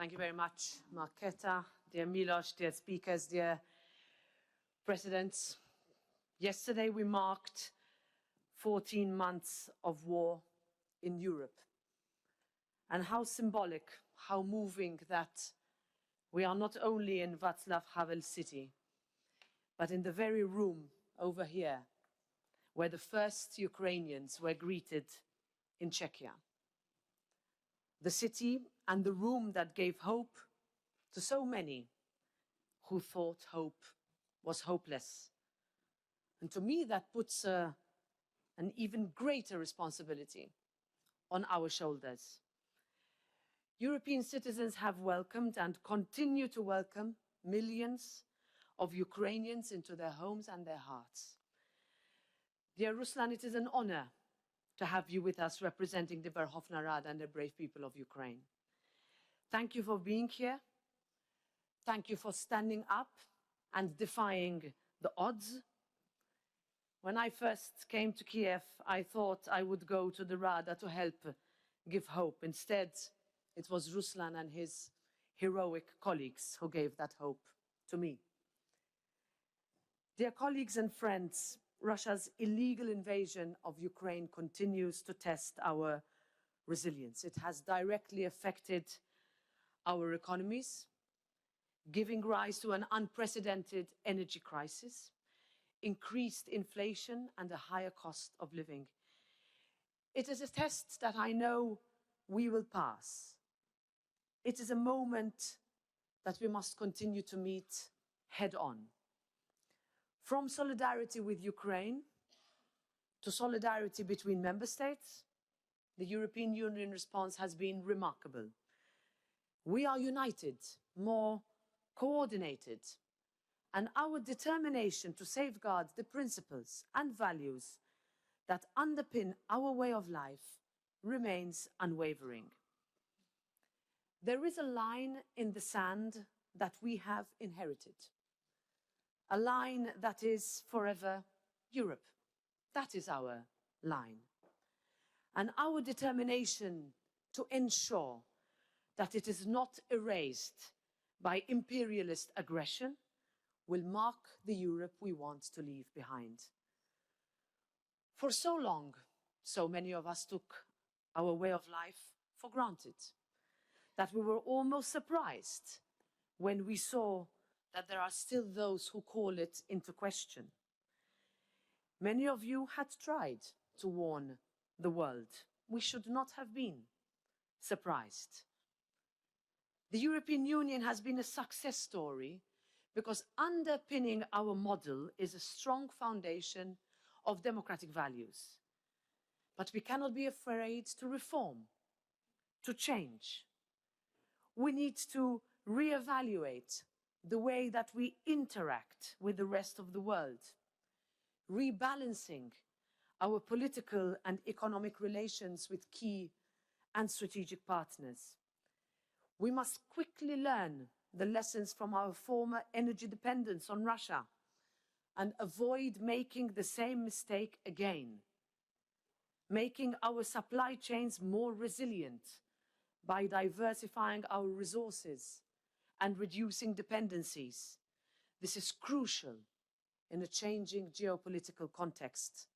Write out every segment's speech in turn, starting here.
Thank you very much, Marketa, dear Milos, dear speakers, dear presidents. Yesterday we marked 14 months of war in Europe. And how symbolic, how moving that we are not only in Václav Havel city, but in the very room over here where the first Ukrainians were greeted in Czechia. The city and the room that gave hope to so many who thought hope was hopeless. And to me, that puts an even greater responsibility on our shoulders. European citizens have welcomed and continue to welcome millions of Ukrainians into their homes and their hearts. Dear Ruslan, it is an honor to have you with us representing the Verkhovna Rada and the brave people of Ukraine. Thank you for being here. Thank you for standing up and defying the odds. When I first came to Kiev, I thought I would go to the Rada to help give hope. Instead, it was Ruslan and his heroic colleagues who gave that hope to me. Dear colleagues and friends, Russia's illegal invasion of Ukraine continues to test our resilience. It has directly affected our economies, giving rise to an unprecedented energy crisis, increased inflation and a higher cost of living. It is a test that I know we will pass. It is a moment that we must continue to meet head on. From solidarity with Ukraine to solidarity between member states, the European Union response has been remarkable. We are united, more coordinated, and our determination to safeguard the principles and values that underpin our way of life remains unwavering. There is a line in the sand that we have inherited, a line that is forever Europe. That is our line. And our determination to ensure that it is not erased by imperialist aggression will mark the Europe we want to leave behind. For so long, so many of us took our way of life for granted, that we were almost surprised when we saw that there are still those who call it into question. Many of you had tried to warn the world. We should not have been surprised. The European Union has been a success story because underpinning our model is a strong foundation of democratic values. But we cannot be afraid to reform, to change. We need to reevaluate the way that we interact with the rest of the world, rebalancing our political and economic relations with key and strategic partners. We must quickly learn the lessons from our former energy dependence on Russia and avoid making the same mistake again, making our supply chains more resilient by diversifying our resources and reducing dependencies. This is crucial in a changing geopolitical context.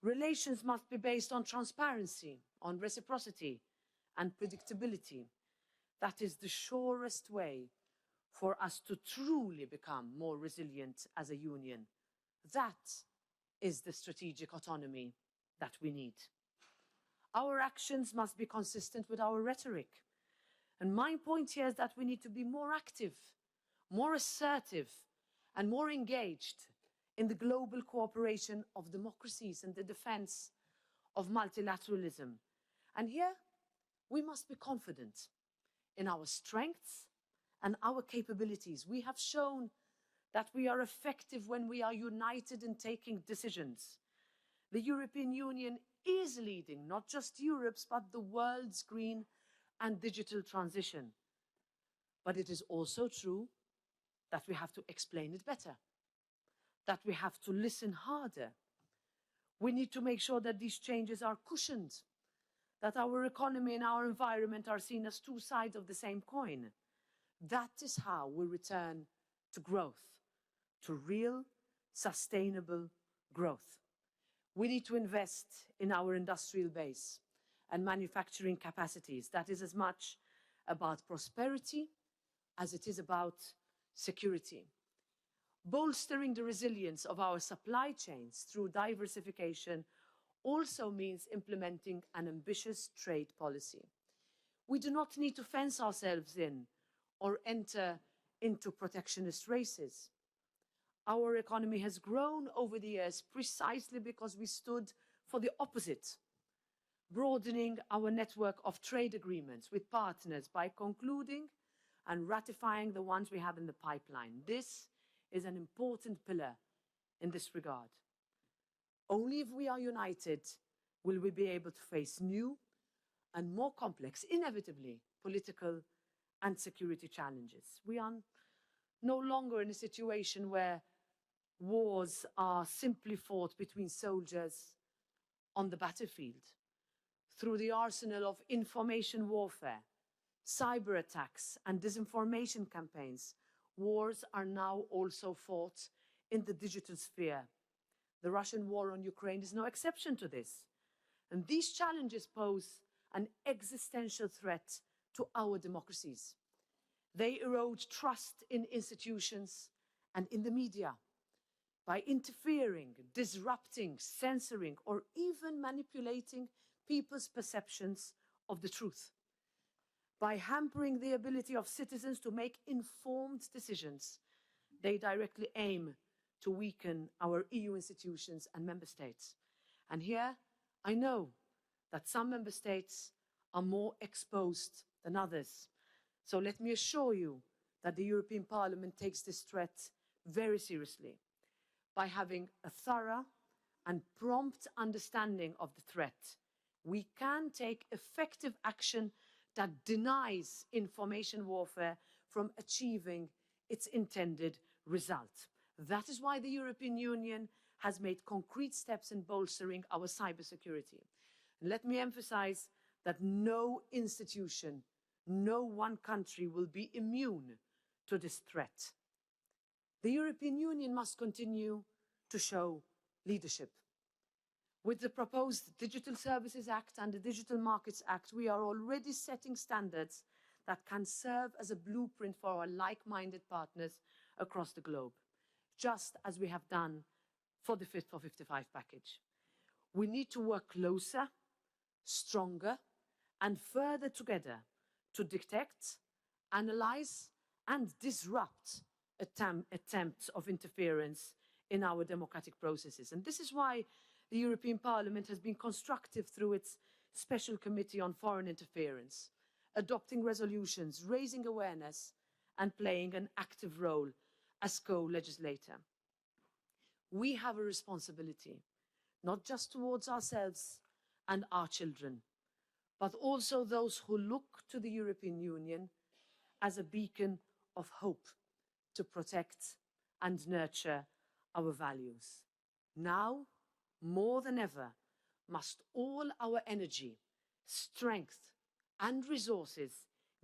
Relations must be based on transparency, on reciprocity and predictability. That is the surest way for us to truly become more resilient as a union. That is the strategic autonomy that we need. Our actions must be consistent with our rhetoric. And my point here is that we need to be more active, more assertive, and more engaged in the global cooperation of democracies and the defense of multilateralism. And here, we must be confident in our strengths and our capabilities. We have shown that we are effective when we are united in taking decisions. The European Union is leading not just Europe's, but the world's green and digital transition. But it is also true that we have to explain it better, that we have to listen harder. We need to make sure that these changes are cushioned, that our economy and our environment are seen as two sides of the same coin. That is how we return to growth, to real, sustainable growth. We need to invest in our industrial base and manufacturing capacities. That is as much about prosperity as it is about security. Bolstering the resilience of our supply chains through diversification also means implementing an ambitious trade policy. We do not need to fence ourselves in or enter into protectionist races. Our economy has grown over the years precisely because we stood for the opposite, broadening our network of trade agreements with partners by concluding and ratifying the ones we have in the pipeline. This is an important pillar in this regard. Only if we are united will we be able to face new and more complex, inevitably, political and security challenges. We are no longer in a situation where wars are simply fought between soldiers on the battlefield. Through the arsenal of information warfare, cyber attacks and disinformation campaigns, wars are now also fought in the digital sphere. The Russian war on Ukraine is no exception to this. And these challenges pose an existential threat to our democracies. They erode trust in institutions and in the media by interfering, disrupting, censoring, or even manipulating people's perceptions of the truth. By hampering the ability of citizens to make informed decisions, they directly aim to weaken our EU institutions and member states. And here, I know that some member states are more exposed than others. So let me assure you that the European Parliament takes this threat very seriously. By having a thorough and prompt understanding of the threat, we can take effective action that denies information warfare from achieving its intended result. That is why the European Union has made concrete steps in bolstering our cybersecurity. And let me emphasize that no institution, no one country will be immune to this threat. The European Union must continue to show leadership. With the proposed Digital Services Act and the Digital Markets Act, we are already setting standards that can serve as a blueprint for our like-minded partners across the globe, just as we have done for the Fit for 55 package. We need to work closer, stronger, and further together to detect, analyze, and disrupt attempts of interference in our democratic processes. And this is why the European Parliament has been constructive through its Special Committee on Foreign Interference, adopting resolutions, raising awareness, and playing an active role as co-legislator. We have a responsibility, not just towards ourselves and our children, but also those who look to the European Union as a beacon of hope to protect and nurture our values. Now, more than ever, must all our energy, strength, and resources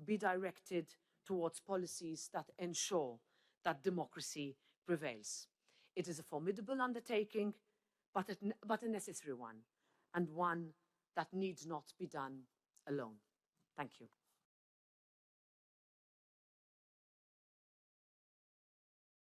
be directed towards policies that ensure that democracy prevails. It is a formidable undertaking, but a necessary one, and one that needs not be done alone. Thank you.